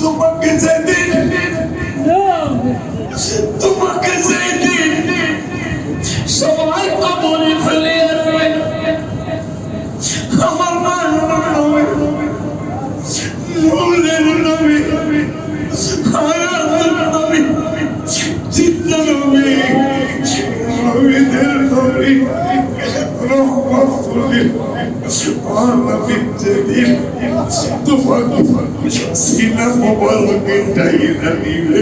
তোমাকে যেদিন সবাই কবরে ফেলে আসবে, আমার মা নূরের নবী, হায়াতের নবী, জিন্দা নবী, নবীদের নবী, রহমতুল আলামিন যেদিন তোমাকে সিনা মোবারকে টাইনা নিবে,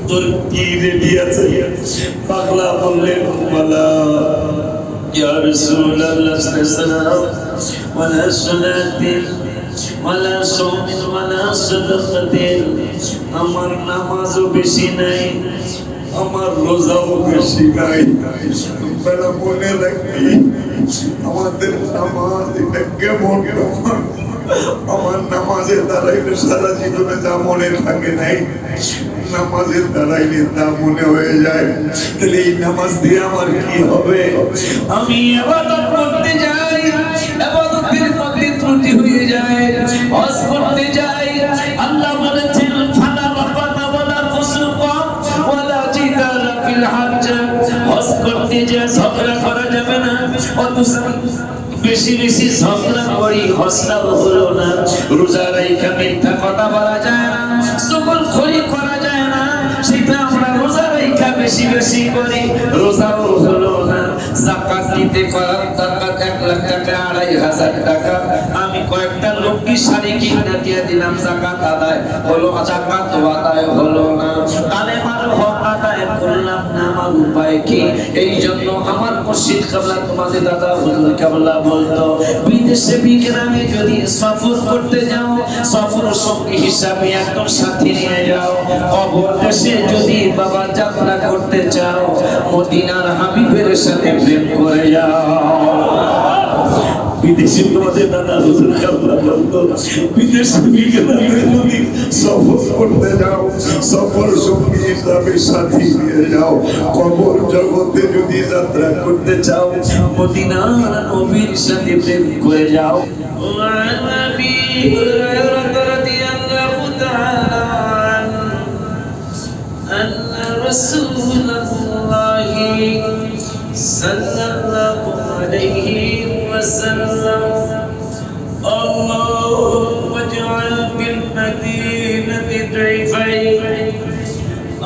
তোর কি রেডি আছে? পাগলা বললেন মালা ইয়া রাসূলুল্লাহ সাল্লাল্লাহু ওয়ালা সালাতিন ওয়ালা সাওমিন ওয়ালা সাদাকাতিন, আমার নামাজও বেশি নাই, আমার রোজাও বেশি নাই। বেলা মনে রাখবি আমাদের নামাজ এটা কেমন, আমার নামাজের দাঁড়াইলে সারা জীবনে যা মনে থাকে নাই, নামাজের দাঁড়াইলে তা মনে হয়ে যায়। তাহলে এই নামাজ দিয়ে আমার কি হবে? আমি ইবাদত করতে যাই, ইবাদতের মধ্যে ত্রুটি হয়ে যায়, হজ করতে যাই, আল্লাহ বলেছেন ফালা রাফাতা ওয়ালা ফুসুকা ওয়ালা জিদালা ফিল হজ্জ, হজ করতে যায় ঝগড়া করা যাবে না, অথচ বেশি বেশি ঝগড়া করি, হজটাও হলো না। রোজা রাখা মিথ্যা কথা বলা যায় না, চগলখড়ি করা যায় না, সেটা আমরা রোজা রাখা বেশি বেশি করি, রোজাও হলো না। যাকাত দিতে করার যাকাত 1 লাখ টাকা 2,500 টাকা, আমি কয়েকটা লোককে শাড়ি কিনে দিয়ে দিলাম, যাকাত আদায় হলো, যাকাত আদায় হলো না। কালেমার হক আদায় করলাম না, আমার উপায় কি? এই জন্য আমার মুর্শিদ কাবলা তোমাদের দাদা হুজুর কাবলা বলতো, বিদেশে বিগ্রামে যদি সফর করতে যাও, সফর সঙ্গী হিসাবে একজন সাথী নিয়ে যাও। কবর দেশে যদি বাবা যাত্রা করতে চাও, মদিনার হাবিবের সাথে প্রেম করে যাও। বিদেশে তোমাদের দাদা হুজুর কাবলা বলতো বিদেশে যদি সফর করতে যাও সফর সঙ্গী হিসাবে সাথী নিয়ে যাও কবর জগতে যদি যাত্রা করতে চাও মদিনার নবীর সাথে প্রেম করে যাও নবী রাদিয়াল্লাহু তাআলা আন্না রাসূলুল্লাহি সাল্লাল্লাহু আলাইহি ওয়াসাল্লাম اللهم اجعل بالمدينة ضعفين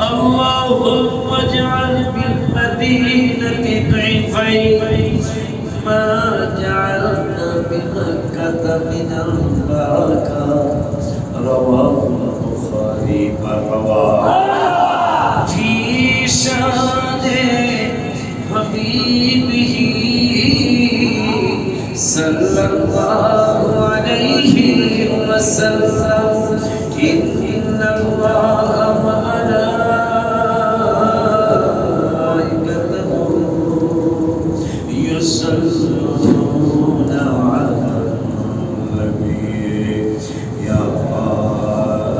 اللهم اجعل بالمدينة ضعفين ما جعلنا بمكة من البركة رواه البخاري ورواه في شان حبيبه صلى الله عليه وسلم إن الله وملائكته يصلون على النبي يا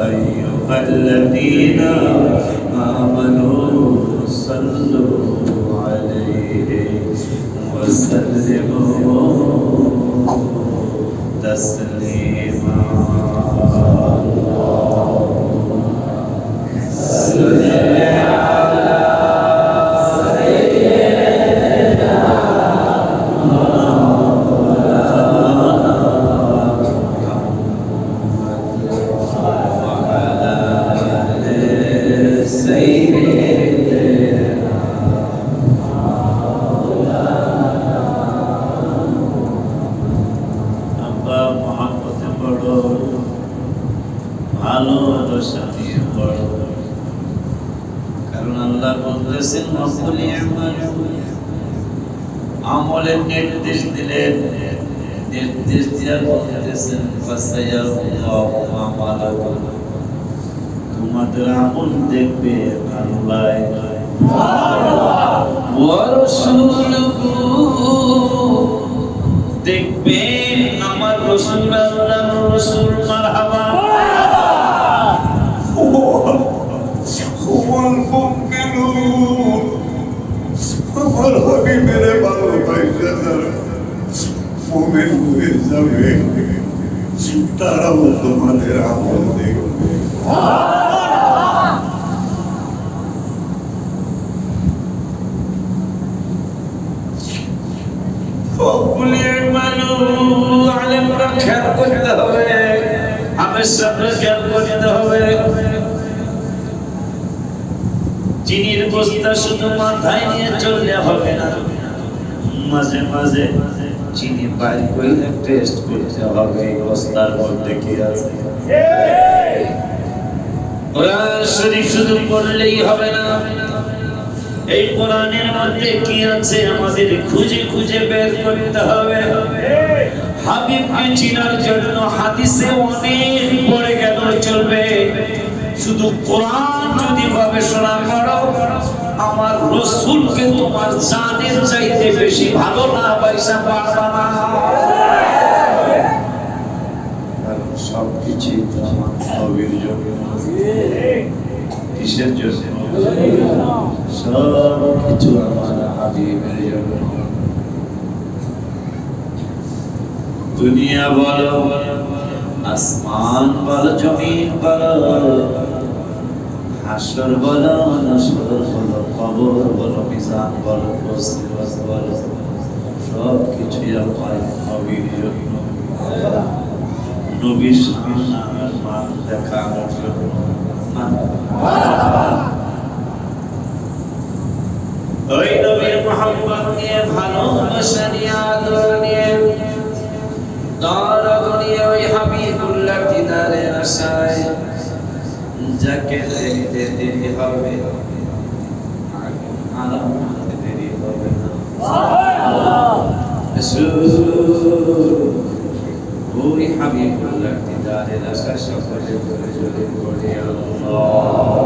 أيها الذين آمنوا صلوا عليه وسلموا تسليما আমলের নির্দেশ দিলেন নির্দেশ দেওয়ার বলতেছেন তোমাদের আমল দেখবে আল্লাহ দেখবে আমার রাসূল আল্লাহর রাসূল মারহাবা আমার হাবিবের ভালোবাসা যারা মুমিন হয়ে যাবে তারাও তোমাদের আমল দেখবে খেয়াল করতে হবে আমার সাথে খেয়াল করতে হবে চিনির বস্তা শুধু মাথায় নিয়ে চললে হবে না মাঝে মাঝে চিনি বাইর করে টেস্ট করতে হবে এই বস্তার মধ্যে কি আছে কোরআন শরীফ শুধু পড়লেই হবে না এই কোরআনের মধ্যে কি আছে আমাদের খুঁজে খুঁজে বের করতে হবে হাবিবকে চিনার জন্য হাদিসে অনেক পড়ে গেল চলবে শুধু কোরআন যদি গবেষণা করো আমার রাসূলকে তোমার জানের চাইতে বেশি ভালো না পয়সা পারবা না সবকিছু আমার নবীর জন্য কিসের জন্য সবকিছু আমার হাবিবের জন্য দুনিয়া বলো আসমান বলো জমিন বলো হাসর বলো নসর বলো কবর বলো মিজান বলো মুসিবত বলো সবকিছু আমার নবীর জন্য নবীর সামনে মান দেখানোর জন্য ওই নবীর মুহাম্মদ নিয়ে ভালোবাসা নিয়ে আদর নিয়ে দরদ নিয়ে ওই হাবিবুল্লাহ দিদারে আশায় যাকে দেখতে দেরি হবে আলামতে দেরি হবে না ওই হাবিবুল্লাহ দিদারে আশায় সকলে জোরে জোরে পড়ে আল্লাহ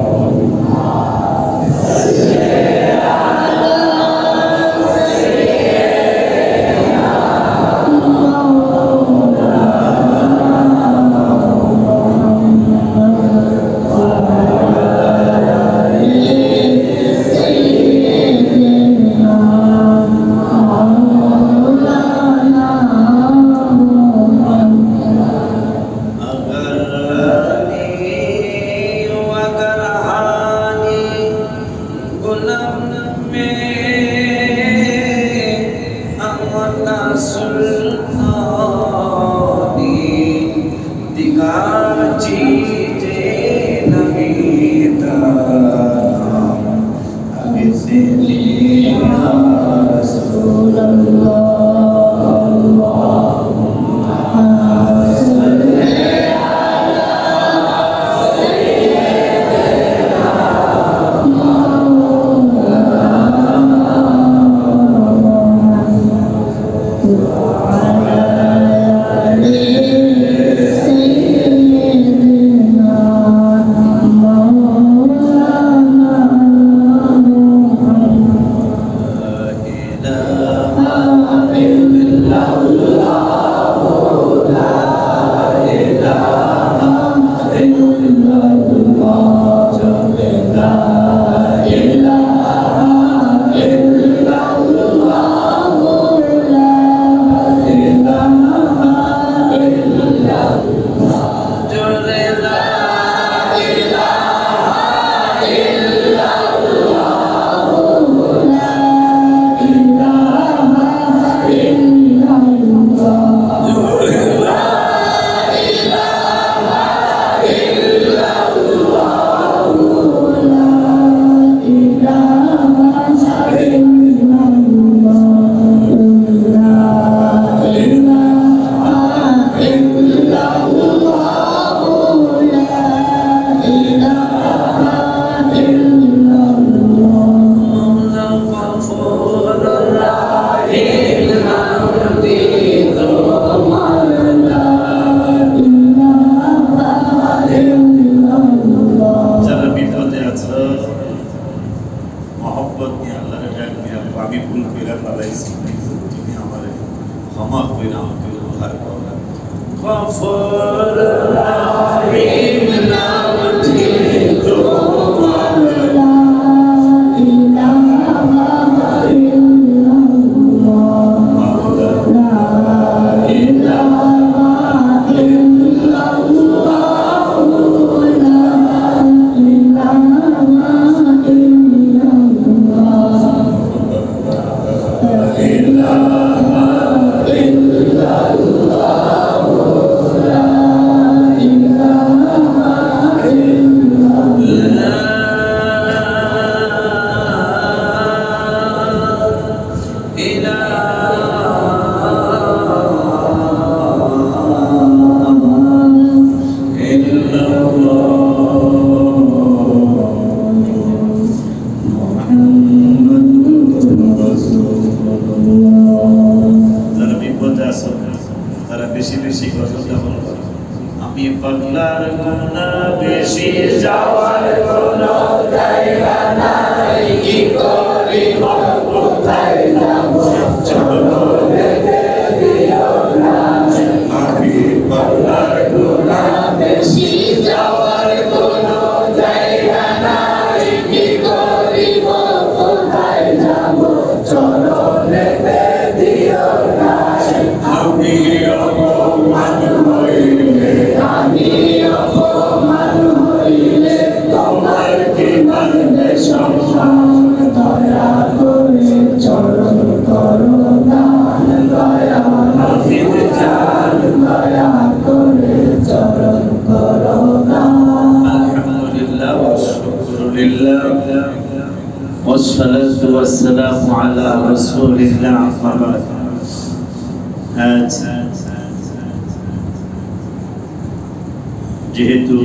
যেহেতু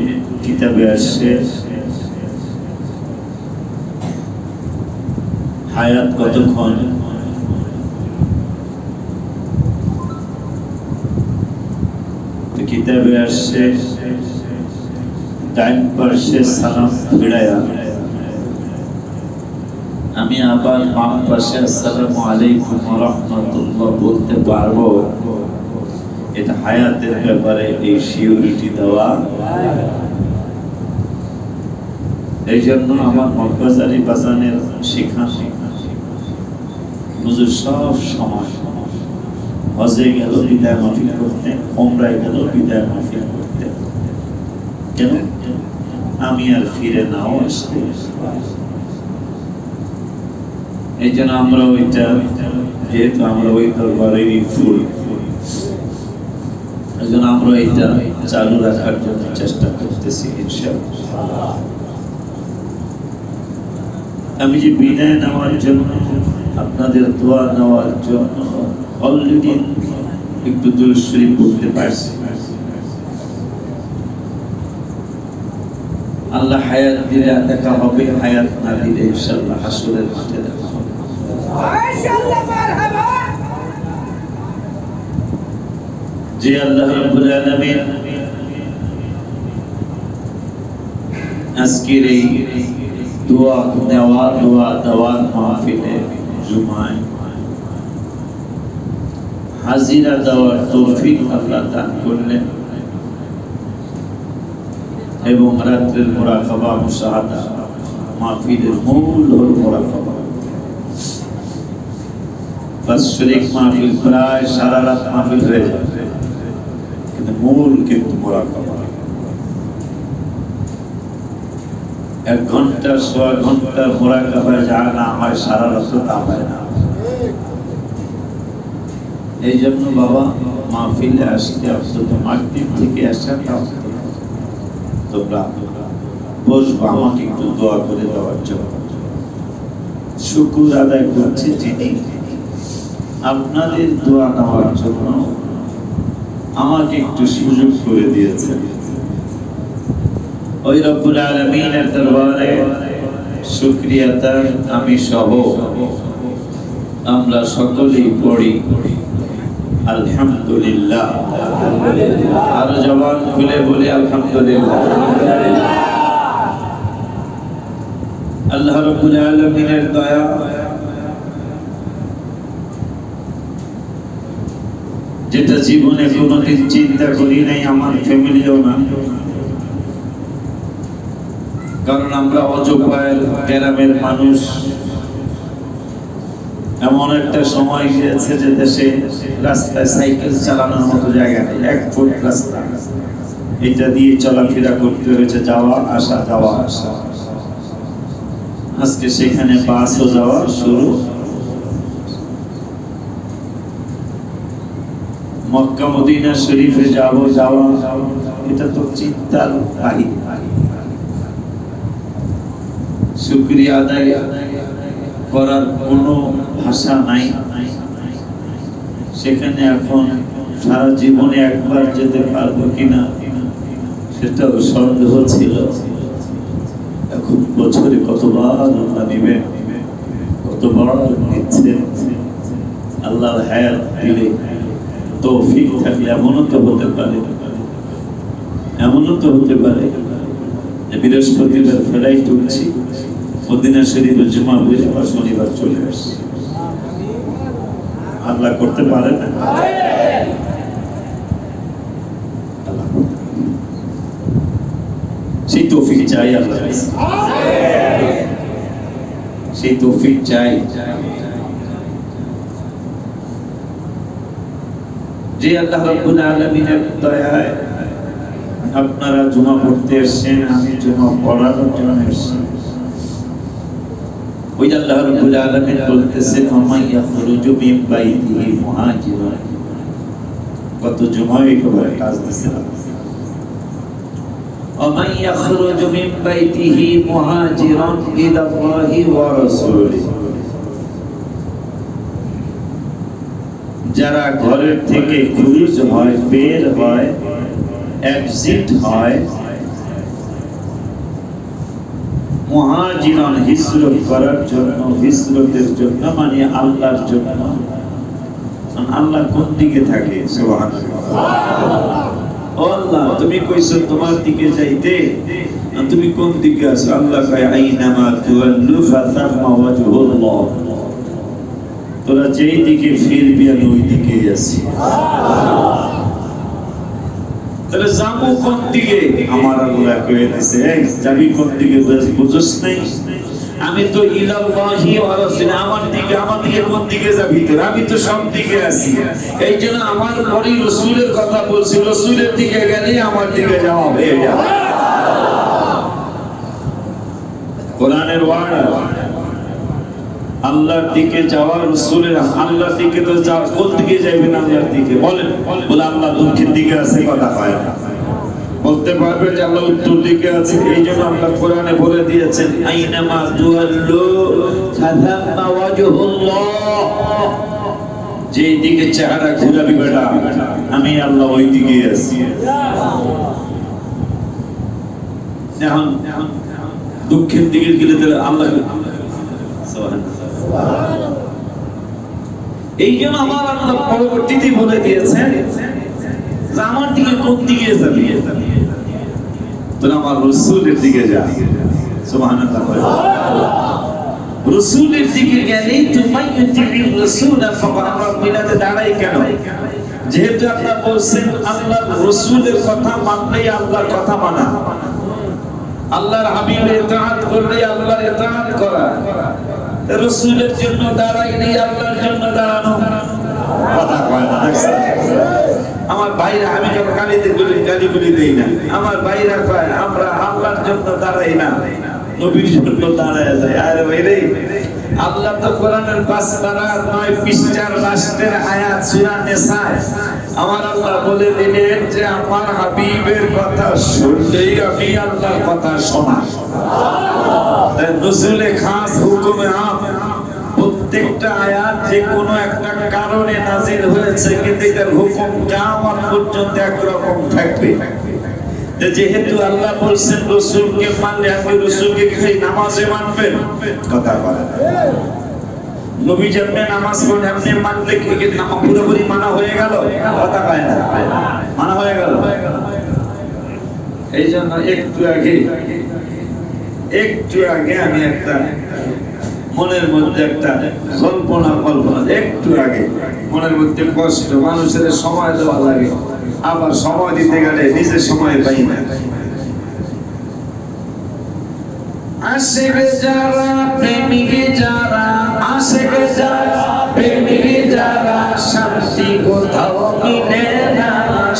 কিতাবে আসছে হায়াত কতক্ষণ, কিতাবে আসছে ডাইন পার্শ্বে সালাম ফিরায়া আমি আবার বাম পাশে আসসালামু আলাইকুম ওয়া রাহমাতুল্লাহ বলতে পারবো, এটা হায়াতের ব্যাপারে এই সিউরিটি দেওয়া। এই জন্য আমার মক্কাজারি বাজানের শিক্ষা হুজুর সব সময় হজে গেল বিদায় মাহফিল করতে, ওমরায় গেল বিদায় মাহফিল করতে, কেন আমি আর ফিরে নাও আসতে। এই জন্য আমরা ওইটা, যেহেতু আমরা ওই দরবারেরই ফুল, এই জন্য আমরা এটা চালু রাখার জন্য চেষ্টা করতেছি ইনশাআল্লাহ। আমি যে বিদায় নেওয়ার জন্য, আপনাদের দোয়া নেওয়ার জন্য অলরেডি একটু দুরূদ শরীফ পড়তে পারছি। আল্লাহ হায়াত দিলে দেখা হবে, হায়াত না দিলে ইনশাআল্লাহ হাসরের মাঠে দেখা হবে। মাশাআল্লাহ, মারহাবা। যে আল্লাহ রাব্বুল আলামিন আজকের এই দোয়া নেওয়া, দোয়া দেওয়ার মাহফিলে জুমায় হাজিরা দেওয়ার তৌফিক আল্লাহ দান করলেন এবং রাত্রের মুরাকাবা মুশাহাদা মাহফিলের মূল হল মুরাকাবা। বাৎসরিক মাহফিল প্রায় সারা রাত মাহফিল হয়ে যায়, কিন্তু মূল কিন্তু মুরাকাবা। 1 ঘন্টা 1.5 ঘন্টার মুরাকাবা যা না হয় সারা রাত তা হয় না। এই জন্য বাবা মাহফিলে আসতে অন্তত মাগরিব থেকে আসা তোমরা বসবা আমাকে একটু দোয়া করে দেওয়ার জন্য। শুকর আদায় করছি যিনি আপনাদের দোয়া নেওয়ার জন্য আমাকে একটু সুযোগ করে দিয়েছেন। ওই রব্বুল আলামিনের দরবারে শুকরিয়া তার আমি সহ আমরা সকলেই পড়ি আলহামদুলিল্লাহ। আর জবান খুলে বলি আলহামদুলিল্লাহ। আল্লাহ রাব্বুল আলামিনের দয়া, যেটা জীবনে কোনোদিন চিন্তা করি নাই, আমার ফ্যামিলিও না, কারণ আমরা অযোগ্যের গ্রামের মানুষ। এমন একটা সময় গিয়েছে যে দেশে রাস্তায় সাইকেল চালানোর মতো জায়গা নেই, 1 ফুট রাস্তা, এটা দিয়ে চলাফেরা করতে হয়েছে, যাওয়া আসা যাওয়া আসা। আজকে সেখানে বাসও যাওয়া শুরু। মক্কা মদিনা শরীফে যাওয়া এটা তো চিন্তার বাহিরে। শুকরিয়া আদায় করার কোনো ভাষা নাই। সেখানে এখন সারা জীবনে একবার যেতে পারবো কিনা সেটাও সন্দেহ ছিল। এখন বছরে কতবার আল্লাহ নিবেন, কতবার নিচ্ছেন। আল্লাহর হায়াত দিলে তৌফিক থাকলে এমনও তো হতে পারে যে বৃহস্পতিবার ফ্লাইট উঠছি, মদিনা শরীফের জুমা বুঝে বা শনিবার চলে আসছে। আল্লাহ করতে পারে না? সেই তৌফিক চাই আল্লাহ, সেই তৌফিক চাই যে আল্লাহ রাব্বুল আলামিনের দয়ায় আপনারা জুমা পড়তে এসেছেন, আমি জুমা পড়ানোর জন্য এসেছি। ওই আল্লাহ রাব্বুল আলামিন বলতেছেন ওমাই ইয়াখরুজু মিন বাইতিহি মুহাজিরান। কত জুমায় একবার কাজ দিয়েছিলাম। ওমাই ইয়াখরুজু মিন বাইতিহি মুহাজিরান ইলাল্লাহি ওয়া রাসূলিহি। যারা ঘরের থেকে খুরুজ হয়, বের হয়, এক্সিট হয়, মুহাজিরান হিজরত করার জন্য, হিজরতের জন্য মানে আল্লাহর জন্য। আল্লাহ কোন দিকে থাকে? সুবহানাল্লাহ। আল্লাহ তুমি কইছো তোমার দিকে যাইতে, তুমি কোন দিকে আছো? আল্লাহ কয় আইনামা তুওয়াল্লু ফাতাম্মা ওয়াজহুল্লাহ। তোরা যেই দিকে ফিরবি আমি ওই দিকেই আছি। তাহলে যাবো কোন দিকে? আমার আল্লাহ কয়ে দিয়েছে যাবি কোন দিকে বুঝছ নাই? আমি তো ইলাল্লাহি ওয়া রাসূলিহি, আমার দিকে কোন দিকে যাবি তোরা? আমি তো সব দিকে আছি। এই জন্য আমার পরে রাসূলের কথা বলছি, রাসূলের দিকে গেলে আমার দিকে যাওয়া হয়ে যাবে। কোরআনের ওয়ার্ড আল্লাহর দিকে যাওয়া, রাসূলের আল্লাহর দিকে তো যাও, কোন দিকে যাবেন? আল্লাহর দিকে বলেন। বলে আল্লাহ দক্ষিণ দিকে আছে, কথা হয় না। বলতে পারবে যে আল্লাহ উত্তর দিকে আছে। এই জন্য আল্লাহ কোরআনে বলে দিয়েছেন আইনামা তুওয়াল্লু ফাতাম্মা ওয়াজহুল্লাহ। যেই দিকে চেহারা ঘুরাবি বেটা, আমি আল্লাহ ওই দিকে আছি। এখন দক্ষিণ দিকে গেলে তাহলে আল্লাহ। এই জন্য আমার আল্লাহ পরবর্তীতে বলে দিয়েছেন যে আমার দিকে কোন দিকে যাবি? তোরা আমার রাসূলের দিকে যা। সুবহানাল্লাহ। রাসূলের দিকে গেলেই তুমাইয়ুতির রাসূল ফাকাদ আমরা মিলাতে দাঁড়াই কেন? যেহেতু আল্লাহ বলছেন আল্লাহর রাসূলের কথা মানলেই আল্লাহর কথা মানা, আল্লাহর হাবিবের ইতাআত করলে আল্লাহর ইতাআত করা, রাসূলের জন্য দাঁড়াইলে আল্লাহর জন্য দাঁড়ানো। কথা কয় না আমার ভাইরা, আমি যখন গালি বলি দেই না, আমার ভাইরা কয় আমরা আল্লাহর জন্য দাঁড়াই না, নবীর জন্য দাঁড়ায় যায়। আরে ভাইরে, আল্লাহ তো কোরআনের 5 পারা 9 পৃষ্ঠার লাস্টের আয়াত সূরা নিসায় আমার আল্লাহ বলে দিলেন যে আমার হাবিবের কথা শুনলেই আমি আল্লাহর কথা শোনা। নজুলে খাস হুকুমে আম, প্রত্যেকটা আয়াত যে কোনো একটা কারণে নাজিল হয়েছে, কিন্তু এটার হুকুম কিয়ামত পর্যন্ত একরকম থাকবে। যেহেতু আল্লাহ বলছেন রাসূলকে মানলে আপনি রাসূলকে কি নামাজে মানবেন? কথা বলেন। নবী যেমন নামাজ পড়েন আপনি মানলে কি নামাজ পুরোপুরি মানা হয়ে গেল? কথা কয় না, মানা হয়ে গেল। এই জন্য একটু আগে আমি একটা মনের মধ্যে একটা কল্পনা একটু আগে মনের মধ্যে কষ্ট, মানুষের সময় দেওয়া লাগে, আবার সময় দিতে গেলে নিজের সময় পাই না। আশিক যারা প্রেমিক যারা, আশিক যারা প্রেমিক যারা, শান্তি কোথাও মিলে না,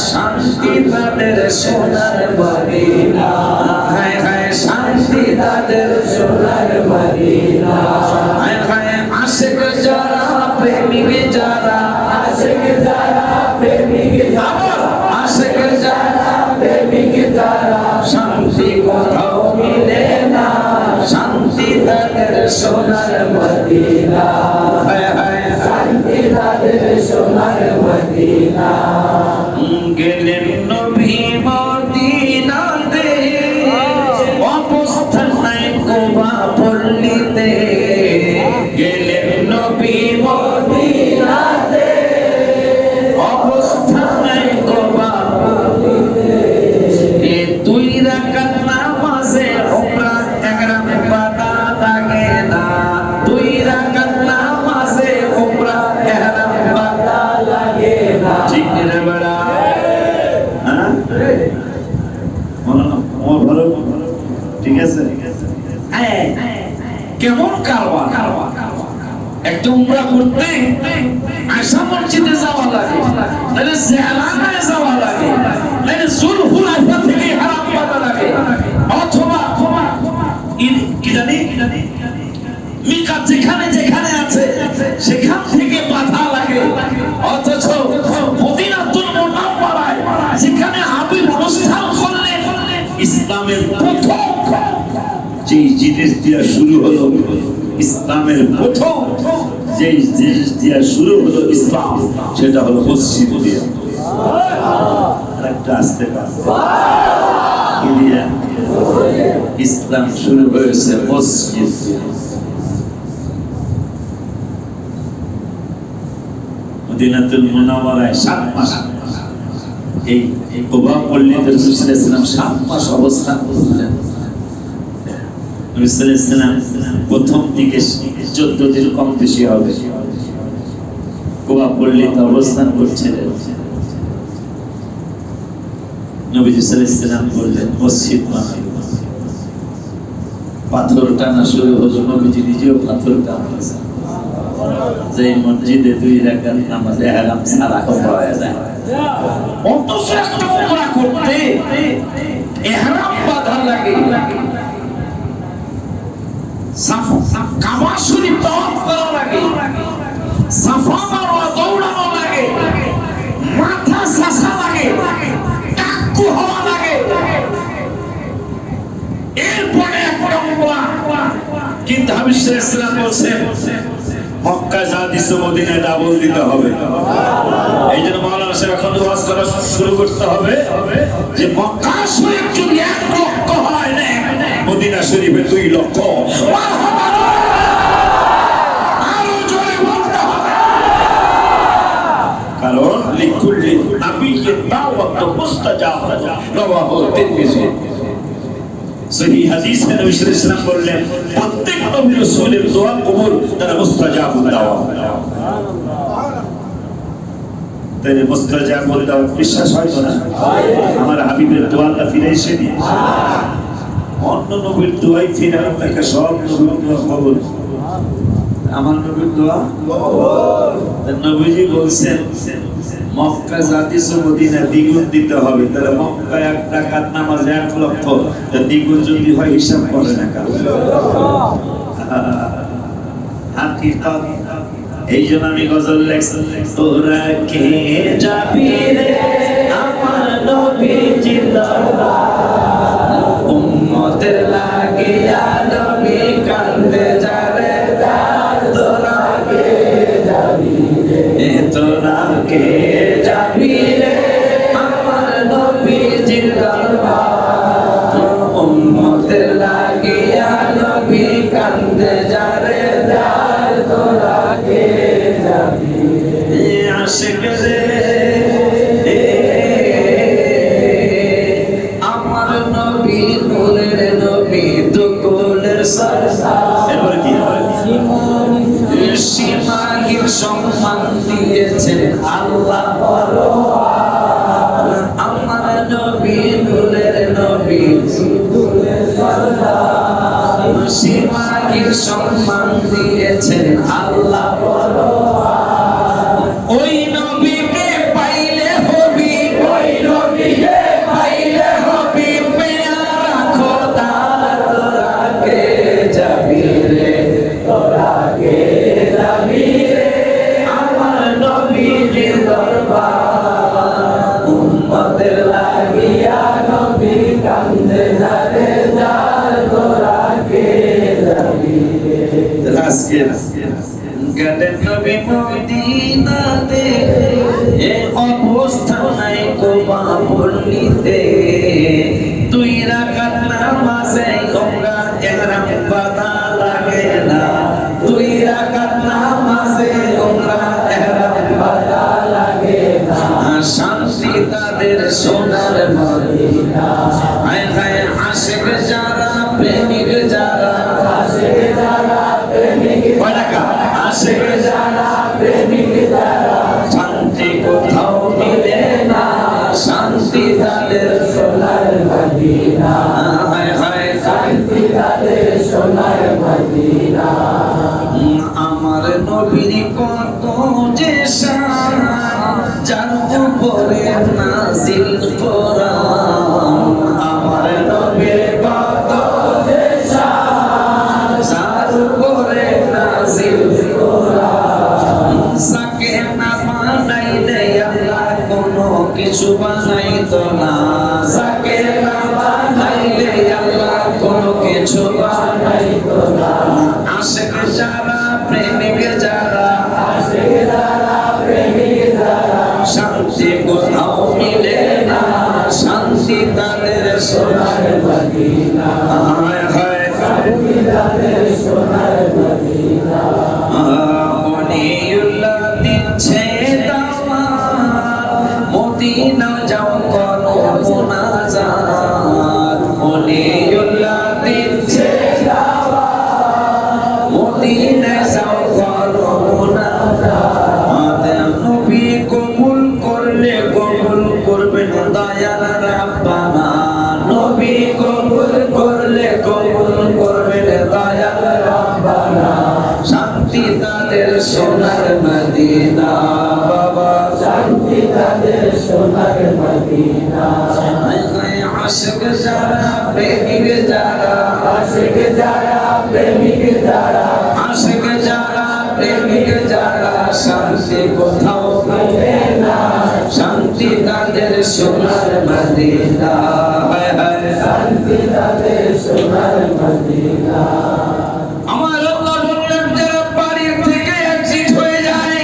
শান্তি তাদের সোনার মদিনা, হায় হায় শান্তি তাদের সোনার মদিনা, হায় হায় আশিক যারা প্রেমিক যারা, আশিক যারা প্রেমিক যারা, আশিক যারা প্রেমিক যারা, শান্তি কোথাও মিলে না, শান্তি তাদের সোনার মদিনা, হায় হায় শান্তি তাদের সোনার মদিনা। গেলেন নবী মদিনাতে, অবস্থান নাই কুবা পল্লীতে, গেলেন নবী মদিনাতে, অবস্থান নাই কুবা পল্লীতে, এ 2 রাকাত নামাজে উমরা ইহরাম বাঁধা লাগে না, 2 রাকাত নামাজে উমরা ইহরাম বাঁধা লাগে না। ঠিক রে বড়া? হ্যাঁ ভালো, ঠিক আছে। কেমন কারবার, একটা উমরা করতে আশা মসজিদে যাওয়া লাগে, তাহলে জেলানায় যাওয়া লাগে, তাহলে জুলহুলাইফা থেকে হারাম বাঁধা লাগে, অথবা কি জানি মিকাত যেখানে যেখানে আছে সেখান থেকে বাঁধা লাগে। অথচ মদিনাতুল মুনাওয়ারায় যেখানে হাবিব অনুষ্ঠান করলেন, ইসলামের প্রথম যে জিনিস দিয়া শুরু হলো, ইসলামের প্রথম যে জিনিস দিয়া শুরু হলো ইসলাম, সেটা হলো মসজিদ দিয়া। একটা আস্তে দিয়া ইসলাম শুরু হয়েছে মসজিদ। মদিনাতুল মুনাওয়ারায় 7 মাস, এই কুবা পল্লীতে রাসূল সাল্লাল্লাহু আলাইহি ওয়াসাল্লাম 7 মাস অবস্থান করলেন। নবী সাল্লাল্লাহু আলাইহি ওয়াসাল্লাম প্রথম দিকে 14 দিন কম বেশি হবে কুবা পল্লীতে অবস্থান করছিলেন। নবীজি সাল্লাল্লাহু আলাইহি ওয়াসাল্লাম বললেন মসজিদ বানাই। পাথর টানা শুরু হলো, নবীজি নিজেও পাথর টানতেছেন, যে মসজিদে 2 রাকাত নামাজ ইহরাম ছাড়া হয়ে যায়। অন্তত একটা উমরা করতে ইহরাম বাঁধা লাগে, কাবা শরীফ তাওয়াফ করা লাগে, সাফা মারওয়া দৌড়ানো লাগে, মাথা সাসা লাগে, টাকু হওয়া লাগে, এরপরে একটা উমরা। কিন্তু হাবিব সাল্লাল্লাহু আলাইহি ওয়াসাল্লাম বলছেন মক্কা যা দিছো মদিনায় ডাবল দিতে হবে। এই জন্য মাওলানা সাহেব এখন ওয়াজ করা শুরু করতে হবে যে মক্কা শরীফ যদি 1 লক্ষ হয় না, মদিনা শরীফে 2 লক্ষ। আরো জোরে বলতে হবে, কারণ লিকুল্লি নাবিয়্যিন দাওয়াত মুস্তাজাবা, রাওয়াহু তিরমিজি। সহিহ হাদিসে নবী সাল্লাল্লাহু আলাইহি ওয়াসাল্লাম বললেন প্রত্যেক নবী রাসূলের দোয়া কবুল তারা মুস্তাজাবুদ দাওয়া। তাই মুস্তাজাবুদ দাওয়া বিশ্বাস হয় না? আমার হাবিবের দোয়াটা ফিরে এসেনি। অন্য নবীর দোয়াই ফিরে থাকে, সব নবীর দোয়া কবুল, আমার নবীর দোয়া কবুল। নবীজি বলছেন মক্কা জাতিস মদিনা দ্বিগুণ দিতে হবে, তাহলে মক্কা 1 রাকাত নামাজ 1 লক্ষ, দ্বিগুণ যদি হয় হিসাব করে না কারণ। এই জন্য আমি গজল লেখছি, তোরা কে যাবি রে আমার নবীজির দরবার, উম্মতের লাগিয়া নবী কান্দে যারে যার, তোরা কে যাবি রে, তোরা কে যাবি রে আমার নবীজির দরবার, উম্মতের লাগিয়া নবী কান্দে যারে যার, তোরা কে যাবি রে আশিক রে আমার নবী নূরের নবী দুকুলের সরদার। এরপর কি সীমাহীন সম্মান দিয়েছেন আল্লাহ পরওয়ার, আমার নবী নূরের নবী দুকুলের সরদার, সীমাহীন সম্মান দিয়েছেন আল্লাহ পরওয়ার। ওই নবীকে পাইলে হবি, ওই নবীকে পাইলে হবি পেয়ারা খোদার, তোরা কে যাবি রে, তোরা কে যাবি রে আমার নবীজির দরবার, উম্মতের লাগিয়া নবী কান্দে যারে যার, তোরা কে যাবি রে। আজকে গেলেন নবী মদিনাতে, এ অবস্থা নাই কোবা পল্লীতে, 2 রাকাত নামাজে ওমরা ইহরাম বাঁধা লাগে না, 2 রাকাত নামাজে ওমরা ইহরাম বাঁধা লাগে না, শান্তি তাদের সোনার মদিনা। হায় হায় আশিক যারা প্রেমিক যারা, আশিক যারা প্রেমিক আশিক যারা প্রেমিক যারা, শান্তি কোথাও মিলে না, শান্তি তাদের সোনার মদিনা। হায় হায় শান্তি তাদের সোনার মদিনা। আমার নবীর কত যে শান, যার উপরে নাজিল কোরআন, আমার নবীর কত যে শান, যার উপরে নাজিল কোরআন, সাকে না বানাইলে আল্লাহ কোনো কিছু বানাইতো না, সাকে না বানাইলে আল্লাহ কোনো কিছু বানাইতো না। আশিক যারা প্রেমিক যারা, আশিক যারা প্রেমিক যারা, শান্তি কোথাও মিলে না, শান্তি তাদের সোনার মদিনা। হায় হায় শান্তি তাদের সোনার মদিনা। মনিউল্লাহ দিচ্ছে দাওয়াত, মদিনা যাও করো মুনাজাত, মনিউল্লাহ দিচ্ছে দাওয়াত, মদিনা যাও করো মুনাজাত। নবী কবুল করলে কবুল করবেন দয়াল রাব্বানা, নবী কবুল করলে কবুল করবেন দয়াল রাব্বানা, শান্তি তাদের সোনার মদিনা। বাবা শান্তি তাদের সোনার মদিনা। আশিক যারা প্রেমিক যারা, আশিক যারা প্রেমিক যারা, আশিক যারা প্রেমিক যারা, শান্তি কোথাও পাবে না, শান্তি তাদের সোনার মদিনা। হায় হায় শান্তি তাদের সোনার মদিনা। আমার আল্লাহ বললেন যারা বাড়ির থেকে এক্সিট হয়ে যায়,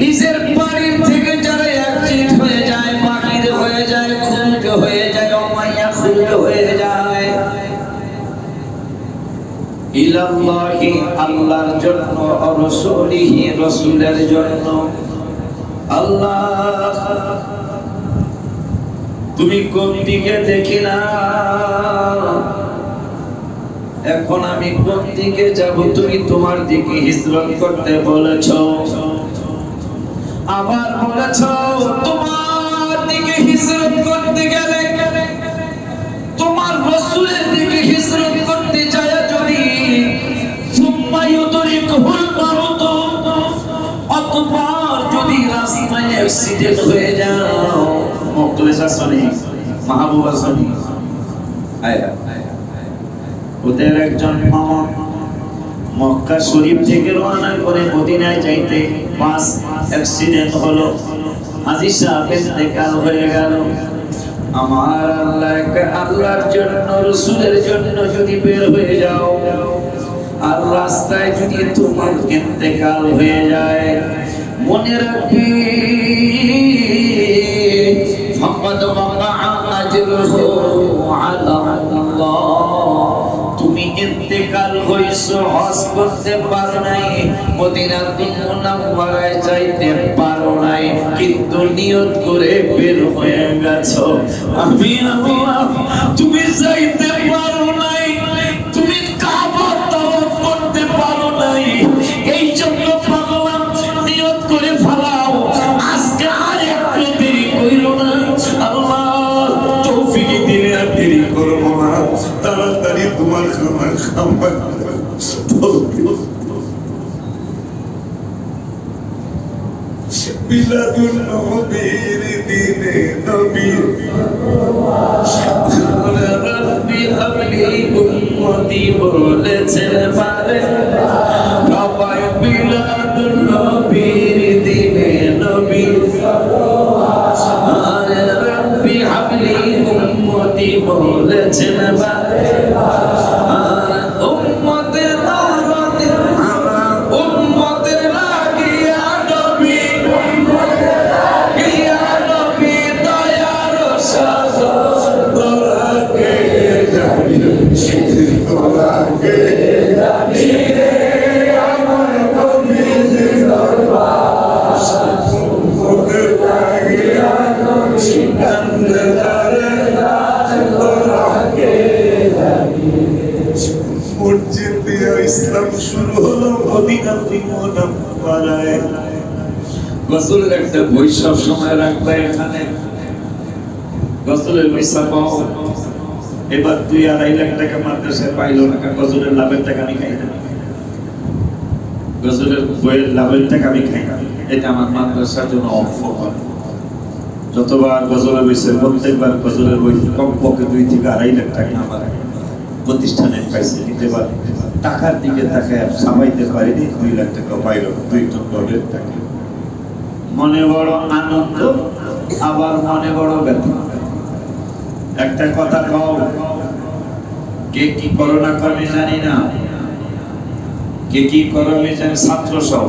নিজের বাড়ির থেকে যারা এক্সিট হয়ে যায়, বাহির হয়ে যায়, খুঁজ হয়ে যায়, অমাইয়া খুঁজ হয়ে যায়, ইলাল্লাহি আল্লাহর জন্য, রাসূলিহি রাসূলের জন্য। আল্লাহ তুমি কোন দিকে দেখি না, এখন আমি কোন দিকে যাব? তুমি তোমার দিকে হিজরত করতে বলেছো, আবার বলেছো তোমার দিকে হিজরত করতে গেলে তোমার রাসূলের দিকে হিজরত করতে যায় যদি সুম্মা ইউদরিকুল মাউত, অতঃপর যদি রাস্তায় অ্যাক্সিডেন্ট হয়ে যাও, মুখলেসা সনি মাহবুবা সনি আয়া ওদের একজন মামা মক্কা শরীফ থেকে রওনা করে মদিনায় যাইতে বাস অ্যাক্সিডেন্ট হলো, হাজী সাহেব ইন্তেকাল হয়ে গেল। আমার আল্লাহর জন্য রাসূলের জন্য যদি বের হয়ে যাও আর রাস্তায় যদি তোমার ইন্তেকাল হয়ে যায়, মনে রাখবি ফাকাদ ওয়াকা আজরুহু আলা আল্লাহ। তুমি ইন্তেকাল হইছো, হজ করতে পারো নাই, মদিনাতুল মুনাওয়ারায় যাইতে পারো নাই, কিন্তু নিয়ত করে বের হয়ে গেছো। আমি আল্লাহ তুমি যাইতে পারো নাই, তুমি কাবা তাওয়াফ করতে পারো নাই, এই জন্য পাগলা নিয়ত করে ফেলাও, আজকে আর একটু দেরি কইরো না। আল্লাহ তৌফিক দিলে আর দেরি করবো না, তাড়াতাড়ি তোমার খামার খামার বিলাদুল নবীর দিনে নবীর রব্বি হাবলি উম্মতি বলেছেন পারে সবাই বিলাদুল নবীর দিনে নবীর আরে রব্বি হাবলি উম্মতি বলেছেন পারে ইসলাম শুরু হলো মদিনাতুল মুনাওয়ারায়। রাসূলের একটা বই সব সময় রাখবে এখানে, রাসূলের পয়সা পাও। এবার 2-2.5 লাখ টাকা মাদ্রাসায় পাইলো না, রাসূলের লাভের টাকা আমি খাই না, রাসূলের বইয়ের লাভের টাকা আমি খাই না, এটা আমার মাদ্রাসার জন্য অফ। যতবার গজলের বইছে প্রত্যেকবার গজলের বই কমপক্ষে 2 থেকে 2.5 লাখ টাকা আমার প্রতিষ্ঠানে পাইছে, নিতে পারে টাকার দিকে তাকে সামাইতে পারিনি, 2 লাখ টাকা পাইল 2 টন ডলের টাকা। মনে বড় আনন্দ, আবার মনে বড় ব্যথা। একটা কথা কও, কে কি করো না করে জানি না, কে কি করো আমি জানি, ছাত্র সহ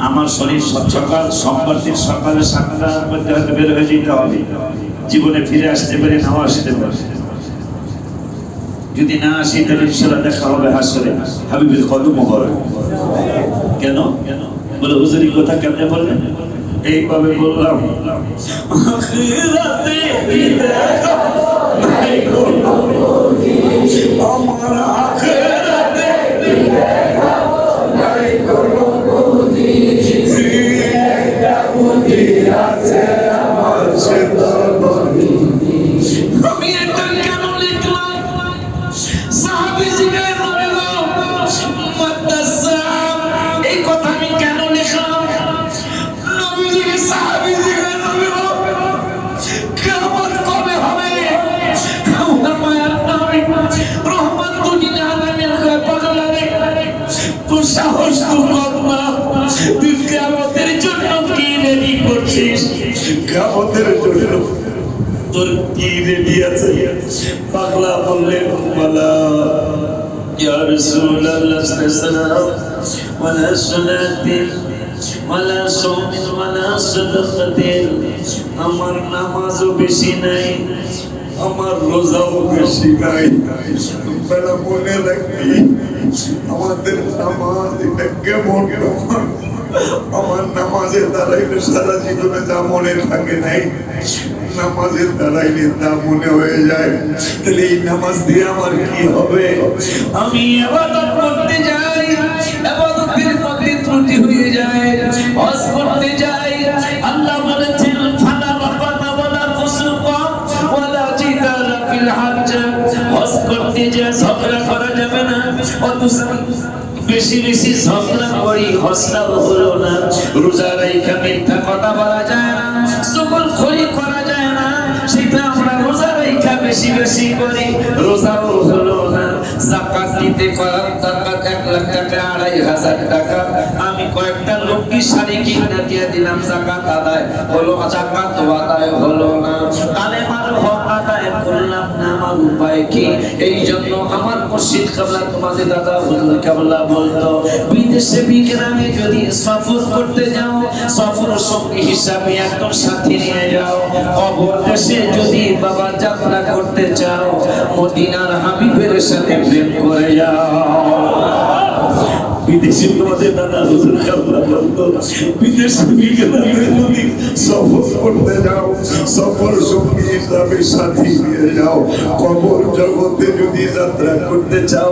আমার শরীর সকাল সোমবার দিন সকালে 7টার মধ্যে হয়তো বের হয়ে যেতে হবে, জীবনে ফিরে আসতে পারি নাও আসতে পারি, যদি না আসি তাহলে ইনশাআল্লাহ দেখা হবে হাসরে হাবিবের কদম মোবারক। কেন বলে হুজুরি কথা কেমনে বললেন? এইভাবে বললাম, আখিরাতে দেখা নাই কোনো বুদ্ধি, আমার আখিরাতে দেখা নাই কোনো বুদ্ধি, একটা বুদ্ধি আছে আমার সেটা বলি। আমি এটা কেন লিখলাম? সাহাবী জিজ্ঞাসা করল, মাদ্রাসা এই কথা আমি কেন লিখলাম? নবীজিকে সাহাবী জিজ্ঞাসা করল, কিয়ামত কবে হবে? আমার মায়ের নবী রহমাতুল লিল আলামিন পাগলা রে, তুই সাহস তো কর না, তুই কিয়ামতের জন্য কি রেডি করছিস? কিয়ামতের জন্য তোর কি রেডি আছে? পাগলা বললেন, ওয়ালা ইয়া রাসূলুল্লাহ সাল্লাল্লাহু ওয়ালা সালাতিন ওয়ালা সাওমিন ওয়ালা সাদাকাতিন, আমার নামাজও বেশি নাই, আমার রোজাও বেশি নাই। বেলা মনে রাখবি আমাদের নামাজ এটা কেমন, আমার নামাজের দ্বারাই সারা জীবনে যা মনে থাকে নাই নামাজের দাঁড়াইলে তা মনে হয়ে যায় তাহলে এই নামাজ দিয়ে আমার কি হবে? আমি ইবাদত করতে যাই, ইবাদতের মধ্যে ত্রুটি হয়ে যায়। হজ করতে যাই, আল্লাহ বলেছেন ফালা রাফাতা ওয়ালা ফুসুকা ওয়ালা জিদালা ফিল হজ। হজ করতে যায় ঝগড়া করা যাবে না, অথচ বেশি বেশি ঝগড়া করি, হজটাও হলো না। রোজা রাখা মিথ্যা কথা বলা যায় না, চুগলখড়ি করা যায় না, সেটা আমরা রোজা রাখা বেশি বেশি করি, রোজাও হলো না। যাকাত দিতে করার যাকাত 1 লাখ টাকা 2,500 টাকা, আমি কয়েকটা লক্ষ্মী শাড়ি কিনে দিয়ে দিলাম, যাকাত আদায় হলো, যাকাত আদায় হলো না। কালেমার হক আদায় করলাম না, আমার উপায় কি? এই জন্য আমার মুর্শিদ কাবলা তোমাদের দাদা হুজুর কাবলা বলতো, বিদেশে বিগ্রামে যদি সফর করতে যাও, সফর সঙ্গী হিসাবে একজন সাথী নিয়ে যাও। কবর দেশে যদি বাবা যাত্রা করতে চাও, মদিনার হাবিবের সাথে প্রেম করে যাও। বিদেশে তোমাদের দাদা হুজুর কাবলা বলতো, বিদেশে বিগ্রামে যদি সফর করতে যাও, সফর সঙ্গী হিসাবে সাথী নিয়ে যাও। কবর জগতে যদি যাত্রা করতে চাও,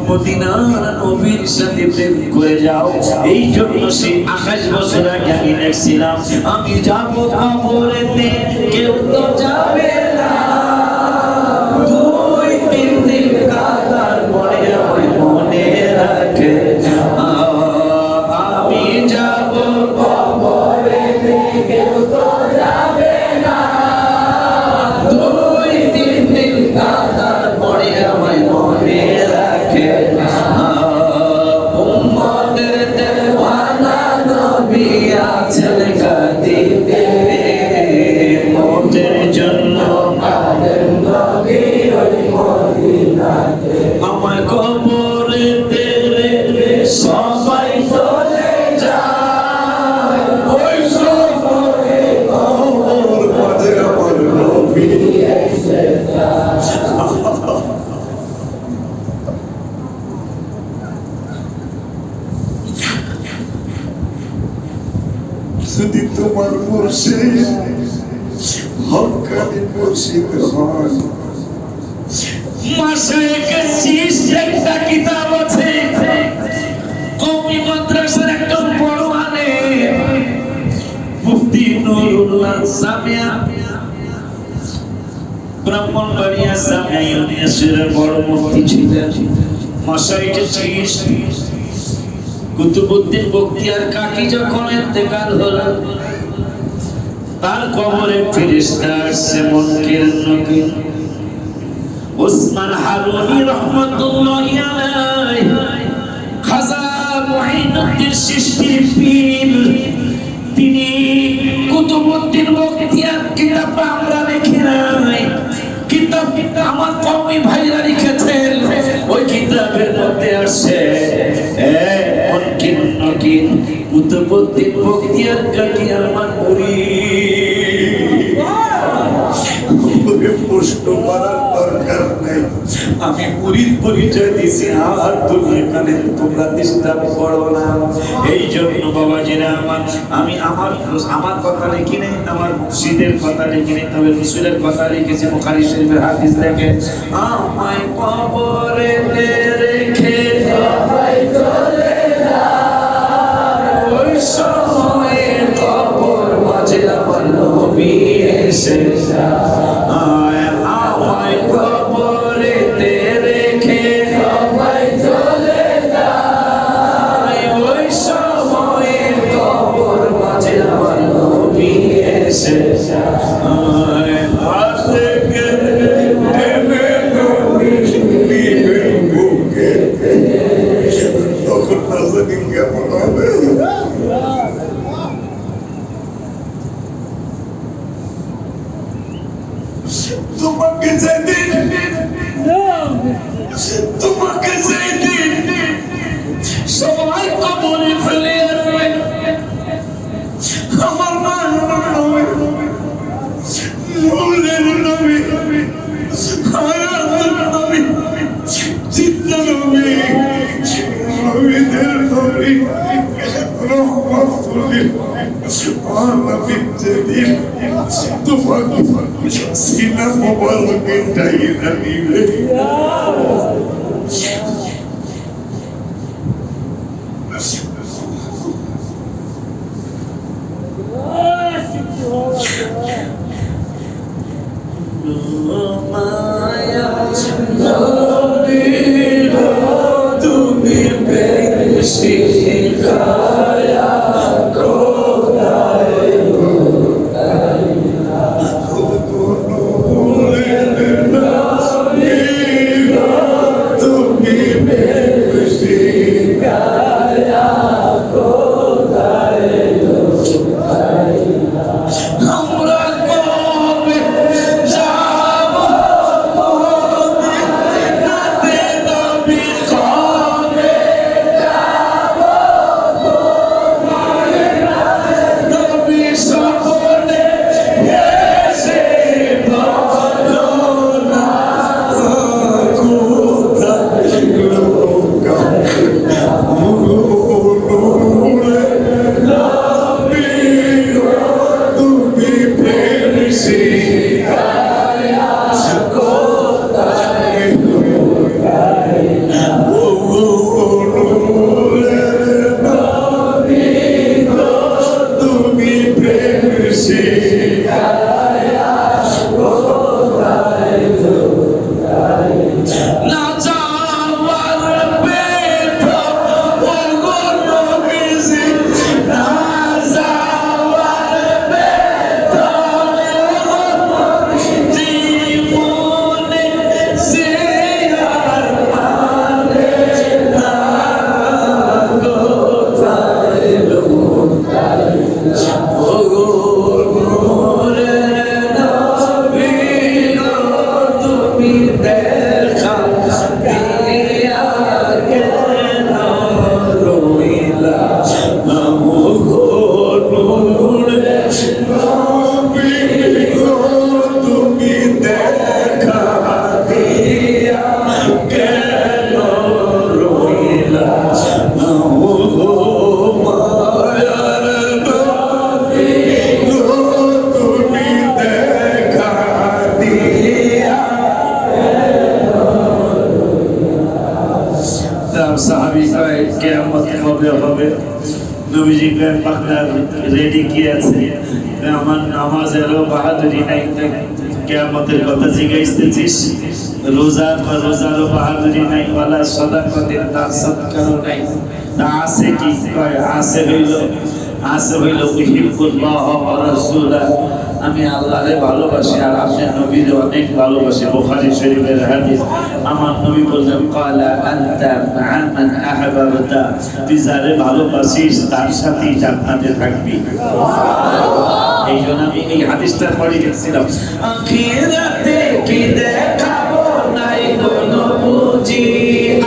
মদিনার নবীর সাথে প্রেম করে যাও। এই জন্য সেই 28 বছর আগে আমি দেখছিলাম, আমি যাব কবরেতে কেউ তো যাবে না, 2-3 দিন কাটার পরে আমার মনে রাখে, আমি যাব কবরেতে কেউ তো যাবে না, 2-3 দিন কাটার পরে আমার মনে রাখে। উম্মতের দেওয়ানা নবী আছেন কাঁদিতে, মোদের জন্য কাঁদেন নবী ওই মদিনাতে। আমার কবরেতে সবাই চলে যায়, ওই সফরে কবর মাঝে আমার নবী এসে যায়। যদি তোমার মুর্শিদ হক্কানি মুর্শিদ হয়, মাশায়েখের শীষ একটা কিতাব আছে, কওমি মাদ্রাসার একটা বড় আলেম মুফতি নুরুল্লাহ সামিয়া, ব্রাহ্মণবাড়িয়া জামিয়া ইউনিভার্সিটির বড় মুফতি ছিলেন। মাশায়েখের শীষ কুতুবউদ্দিন বখতিয়ার কাকি যখন ইন্তেকাল হলো, তার কবরে ফেরেশতা আসছে মুনকির নকির। ওসমান হারুনি রহমাতুল্লাহি আলাইহি, খাজা মুঈনুদ্দিন চিশতির পীর, তিনি কুতুবউদ্দিন বখতিয়ার কিতাব আমরা দেখি নাই, কিতাব আমার কওমি ভাইরা লিখেছেন, ওই কিতাবের মধ্যে আসছে মুনকির নকির কুতুবউদ্দিন বখতিয়ার কাকি আমার মুরিদ। প্রশ্ন করার দরকার নেই, আমি মুরিদ পরিচয় দিছি, আর তুমি এখানে তোমরা ডিস্টার্ব করো না। এই জন্য বাবাজিরা আমার, আমি আমার কথা লিখি নাই, আমার মুর্শিদের কথা লিখি নাই, তবে রাসূলের কথা লিখেছি বুখারী শরীফের হাদিস থেকে। আমায় কবরে রেখে সবাই চলে যায়, ওই সময়ে কবর মাঝে আমার নবী এসে যায়। আমায় কবরেতে রেখে সবাই চলে যায়, ওই সময়ে কবর মাঝে আমার নবী এসে যায়। তখন নাজনীন কেমন হবে? তোমাকে যেদিন সবাই কবরে ফেলে আসবে, আমার মায়ের নবী, নূরের নবী, হায়াতের নবী, চিত্ত নবী, নবীদের নবী, রহমাতুল্লিল আলামিন যেদিন তোমাকে সিনা মোবারকে ডাইনা নিবে রেডি কি আছে আমার নামাজেরও বাহাদুরি নাই কিয়ামতের কথা জিজ্ঞাসতেছিস রোজারও বাহাদুরি নাই ওয়ালা সাদাকাতের তার সদকারও নাই তা আছে কি কয় আছে হইল উহিব্বুল্লাহ ওয়া রাসূলা আমি আল্লাহরে ভালোবাসি আর আপনি নবীরে অনেক ভালোবাসি বুখারী শরীফের হাদিস আমার নবী বলেন ক্বালা আনতা মা মান আহবাবতা তুই যারে ভালোবাসিস তার সাথেই জান্নাতে থাকবি সুবহানাল্লাহ এইজন্য আমি এই হাদিসটা পড়ে গেছিলাম আখিরাতে কি দেখাবো নাই কোনো বুঝি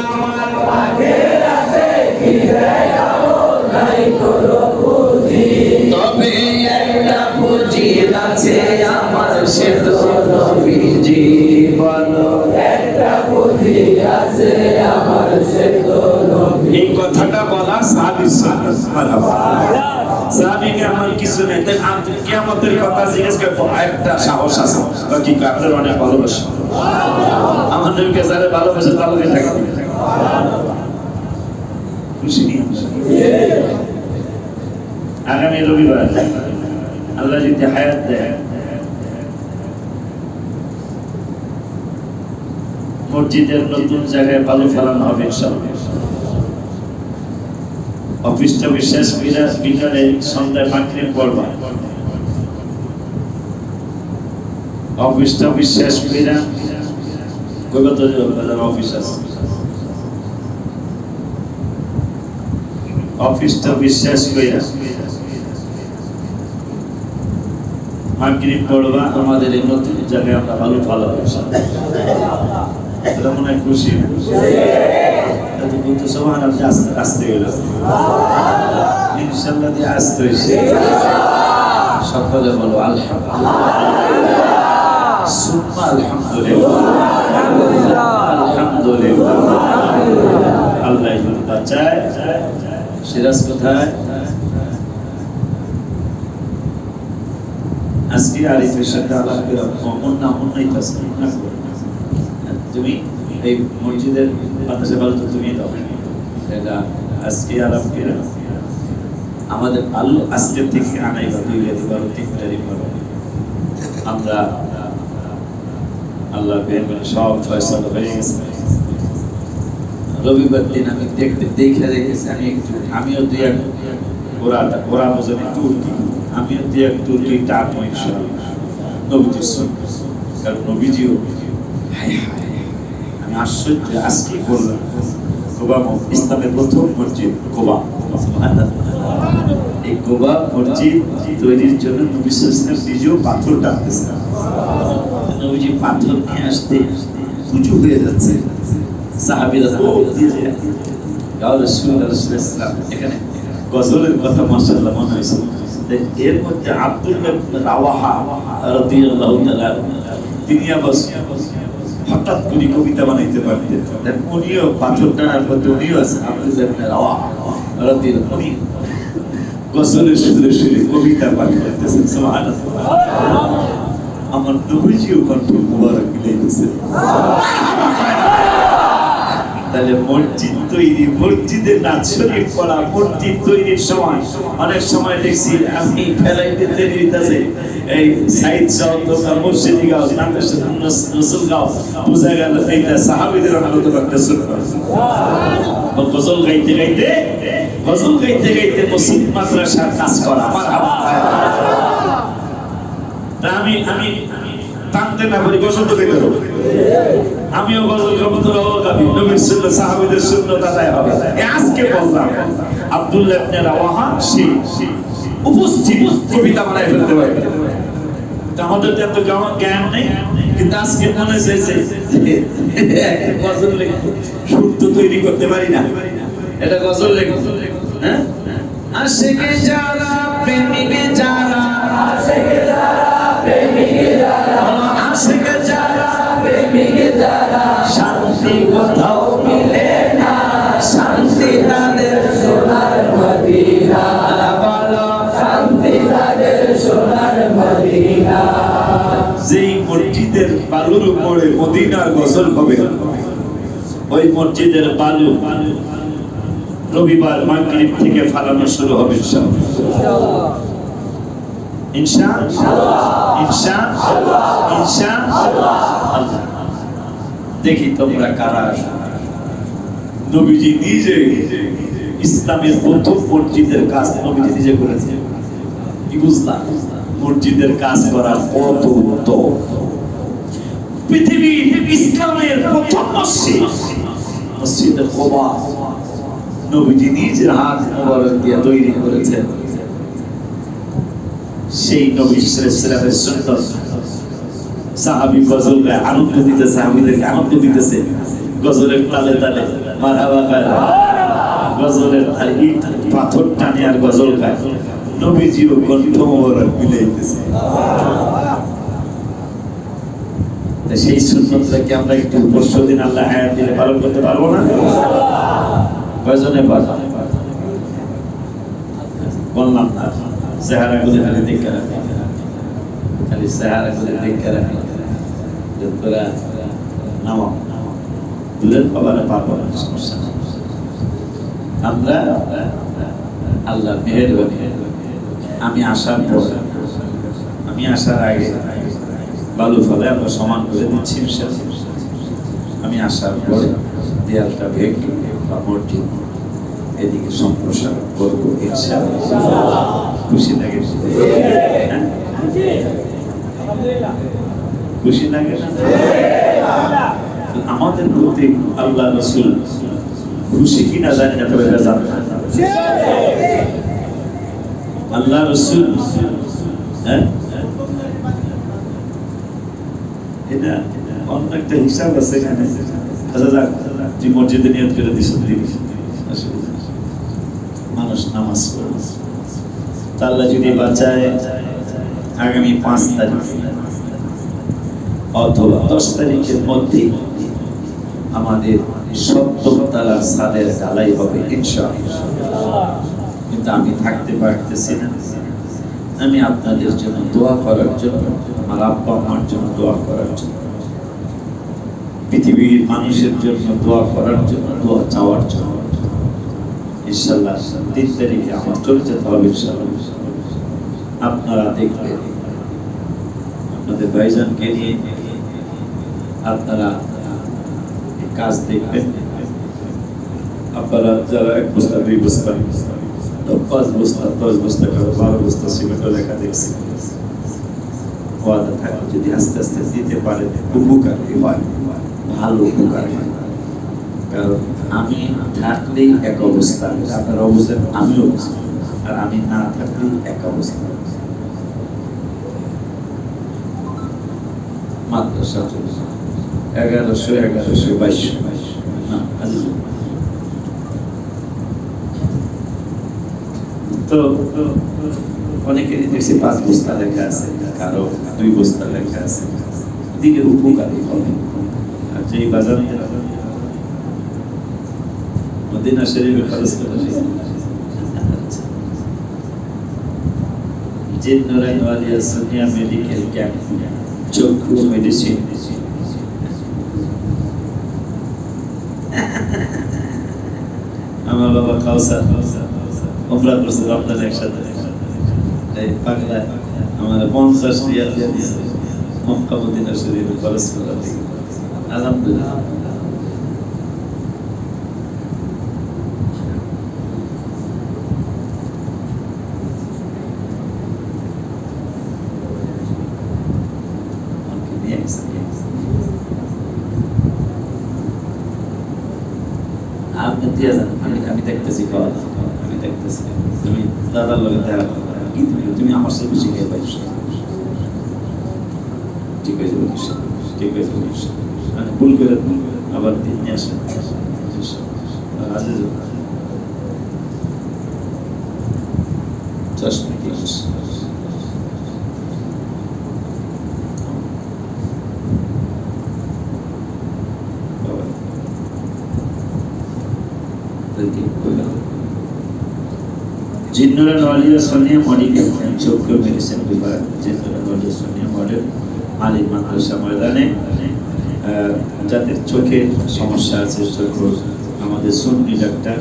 আমার আখিরাতে কি দেখাবো নাই কোনো বুঝি তবে একটা বুঝি আছে আমার সে তো নবীজি বলো একটা বুঝি আছে আমার সে তো নবী এই কথাটা বলা সাহাবী সুবহানাল্লাহ সাহাবীকে আমার কিছু নেই তাই আপনি কিয়ামতের কথা জিজ্ঞেস করে একটা সাহস আছে কি আপনার অনেক ভালোবাসা আমার নবীকে যারা ভালোবাসে তাহলে থাকবে খুশি আগামী রবিবার আল্লাহ যদি হায়াত দেয় মসজিদের নতুন জায়গায় বালু ফেলানো হবে ইনশাআল্লাহ অফিসটা বিশেষ বিকালে সন্ধ্যায় মাগরিব পড়বা অফিসটা বিশেষ বিরা কত অফিস আছে অফিসটা বিশেষ বিরা মাগরিব পড়বা আমাদের এই নতুন জায়গায় আমরা ভালো ভালো এটা মনে হয় খুশি এটা বলতে সুবহানাল্লাহ আসতে গেল ইনশাআল্লাহ দিয়ে আসতে হইছে সকলে বলো আলহামদুলিল্লাহ সুবহান আলহামদুলিল্লাহ আলহামদুলিল্লাহ আল্লাহ বাঁচায় সিরাজ কোথায়? আজকে আরিফের সাথে আলাপ করে তুমি এই মসজিদের বাতাসে ভালো তো তুমি দাও এটা আজকে আলাপ করে আমাদের আল্লাহ আজকের থেকে আনাই বা 2012-3 আমরা আল্লাহ সব ফয়সালা হয়ে গেছে। রবিবার দিন আমি দেখে রেখেছি আমিও দুই এক ওরা বোঝেন তুর্কি আমিও দুই এক তুর্কি টাকবো ইনশাআল্লাহ নবীজির সুন্নাহ কারণ নবীজিও আমি আশ্চর্য আজকে বললাম কোবা ইসলামের প্রথম মসজিদ কোবা এই কোবা মসজিদ তৈরির জন্য নবী সাল্লাল্লাহু আলাইহি ওয়াসাল্লাম নিজেও পাথর টানতেছেন নবীজি পাথর নিয়ে আসতে উঁচু হয়ে যাচ্ছে সাহাবীরা এখানে গজলের কথা মাশাআল্লাহ মনে হয়েছে এর মধ্যে আব্দুল্লাহ ইবনে রাওয়াহা রাদিয়াল্লাহু তাআলা তিনি আবার হঠাৎ করে কবিতা বানাইতে পারতেন উনিও পাথর টানার মধ্যে উনিও আছে আব্দুল্লাহ ইবনে রাওয়াহা রাদিয়াল্লাহু উনি গজলের সুরে সুরে কবিতা পাঠ করতেছেন সুবহানাল্লাহ আমার নবীজিও কণ্ঠ মুবারক মিলাইতেছে তাহলে মসজিদ তৈরি মসজিদের নাচ শরীফ পড়া মসজিদ তৈরির সময় অনেক সময় দেখছি আপনি ফেলাইতে দেরি হইতাছে এই সাইদ যাও তোমরা মসজিদে গাও নামের সাথে রসুল গাও বুঝা গেল এইটা সাহাবীদের আনন্দ একটা সুন্নাহ সুবহানাল্লাহ গজল গাইতে গাইতে মসজিদ মাদ্রাসার কাজ করা মারহাবা আমি টানতে না পারি গজল তো গাইতে হবে আমিও গজল গাবো তো গাবি নবীর সুন্নাহ সাহাবীদের সুন্নাহ আদায় হবে আজকে বললাম আব্দুল্লাহ ইবনে রাওয়াহা সেই উপস্থিত কবিতা বানায় ফেলতে পারে আমাদের তো এত জ্ঞান নেই কিন্তু আজকে মনে হয়েছে একটা গজল লিখবো সুর তো তৈরি করতে পারি না এটা গজল লিখবো হ্যাঁ আশিকে যারা প্রেমিকে যারা আশিকে যারা প্রেমিকে যারা শান্তি কোথাও মিলে না শান্তি তাদের সোনার মদিনা বলো শান্তি তাদের সোনার মদিনা যেই মসজিদের বালুর উপরে মদিনার গজল হবে ওই মসজিদের বালু রবিবার মাগরিব থেকে ফালানো শুরু হবে ইনশাআল্লাহ দেখি তোমরা কারা নবীজি নিজে ইসলামের প্রথম মসজিদের কাজ নবীজি নিজে করেছেন কি বুঝলাম মসজিদের কাজ করার কত পৃথিবীর ইসলামের প্রথম মসজিদ কোবা নবীজি নিজের হাত মোবারক দিয়ে তৈরি করেছেন সেই নবী সাল্লাল্লাহু আলাইহি ওয়াসাল্লামের সুন্নাত সাহাবী গজল গায় আনন্দ দিতেছে সাহাবীদেরকে আনন্দ দিতেছে গজলের তালে তালে মারহাবা গায় গজলের তালে পাথর টানে আর গজল গায় নবীজিও কণ্ঠ মোবারক মিলাইতেছে সেই সুন্নাতটাকে আমরা একটু পরশুদিন আল্লাহ হায়াত দিলে পালন করতে পারবো না কয়জনে পারবো বললাম না চেহারা গুলো খালি দেখে রাখি খালি চেহারা গুলো দেখে রাখি তোরা নামা দূরের খবরে পাবো না সমস্যা আমরা আল্লাহ মেহেরবানি আমি আসার পর আমি আসার আগে বালু ফলে আমরা সমান করে দিচ্ছি আমি আসার পর দেয়ালটা ভেঙে বা মসজিদ এদিকে সম্প্রসারণ করবো ইনশাআল্লাহ খুশি লাগে খুশি লাগে না আমাদের প্রতি আল্লাহ রাসূল খুশি কিনা জানি না তবে আল্লাহ রাসূল এটা অন্য একটা হিসাব আছে এখানে তুই মসজিদে নিয়ত করে দিস মানুষ নামাজ পড়ে আল্লাহ যদি বাঁচায় আগামী 5 তারিখ অথবা 10 তারিখের মধ্যে আমাদের 70 তলার ছাদের ঢালাই হবে ইনশাআল্লাহ কিন্তু আমি থাকতে পারতেছি না। আমি আপনাদের জন্য দোয়া করার জন্য, আমার আব্বা আমার জন্য দোয়া করার জন্য, পৃথিবীর মানুষের জন্য দোয়া করার জন্য, দোয়া চাওয়ার জন্য ইনশাআল্লাহ 3 তারিখে আমার চলে যেতে হবে ইনশাআল্লাহ। আপনারা দেখবেন, আপনাদের ভাইজানকে নিয়ে আপনারা কাজ দেখবেন। আপনারা যারা 1 বস্তা 2 বস্তা 5 বস্তা 10 বস্তা 12 বস্তা সিমেন্ট লেখা দেখছি, ওয়াদা থাকে যদি আস্তে আস্তে দিতে পারেন উপকারী হয়, ভালো উপকার হয়। কারণ আমি থাকলেই এক অবস্থা, আপনার অবস্থা আমিও, আর আমি না থাকলেই এক অবস্থা। মাদ্রাসা 1122 না তো অনেকেরই দেখছি 5 বস্তা লেখা আছে, কারো 2 বস্তা লেখা আছে, দিলে উপকারী হবে। আর যেই বাজার মদিনা শরীফে খরচ করে জিন নুরাইন ওয়ালিয়া সুনিয়া মেডিকেল ক্যাম্প, চক্ষু মেডিসিন, আমার বাবা কাউসার উমরা করছে রমজান একসাথে, এই পাগলায় আমার 50 রিয়াল দিয়ে দিয়েছে মক্কা মদিনা শরীফে খরচ করার দিকে। আলহামদুলিল্লাহ। আমি দেখতেছি, আমি দেখতেছি তুমি দাদার লগে দেখা কি তুমি আমার সাথে শিখে পাইছো, ঠিক আছে ঠিক আছে, মানে ভুল করে আবার দিন নিয়ে আসেন। চশমা কি জিন্নুরান ওয়ালিয়া সোনিয়া মেডিকেল ক্যাম্প, চক্ষু মেডিসিন বিভাগ, জিন্নুরান ওয়ালিয়া সোনিয়া মডেল আলিম মাদ্রাসা ময়দানে। যাদের চোখের সমস্যা আছে, চক্ষু আমাদের সুন্নি ডাক্তার,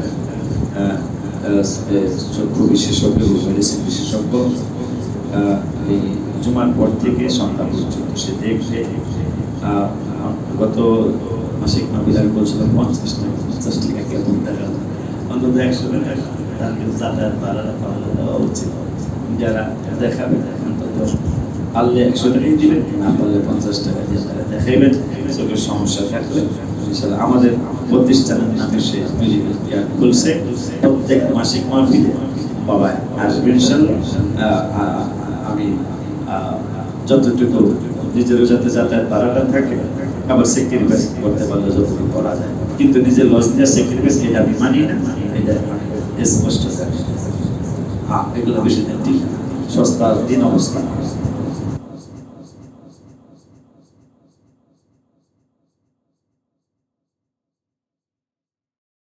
চক্ষু বিশেষজ্ঞ, মেডিসিন বিশেষজ্ঞ, এই জুমার পর থেকে সন্ধ্যা পর্যন্ত সে দেখবে। গত মাসিক মাবিলার বলছিল 50 টাকা কেমন টাকা, অন্তত 100 টাকা তাকে যাতায়াত ভাড়াটা পাওয়া দেওয়া উচিত। যারা দেখাবে অন্তত পারলে 100 টাকাই দিবেন, না পারলে 50 টাকা দিয়ে তারা দেখাইবেন। চোখের সমস্যা থাকলে আমাদের প্রতিষ্ঠানের নামে সে খুলছে, প্রত্যেক মাসিক মাহফিলে বাবা আসবেন ইনশাআল্লাহ। আমি যতটুকু নিজেরও যাতে যাতায়াত ভাড়াটা থাকে, আবার স্যাক্রিফাইস করতে পারলে যতটুকু করা যায়, কিন্তু নিজের লস দিয়ে স্যাক্রিফাইস এটা আমি মানি না, এটা স্পষ্ট। এগুলো বেশি দিন ঠিক সস্তা দিন অবস্থা।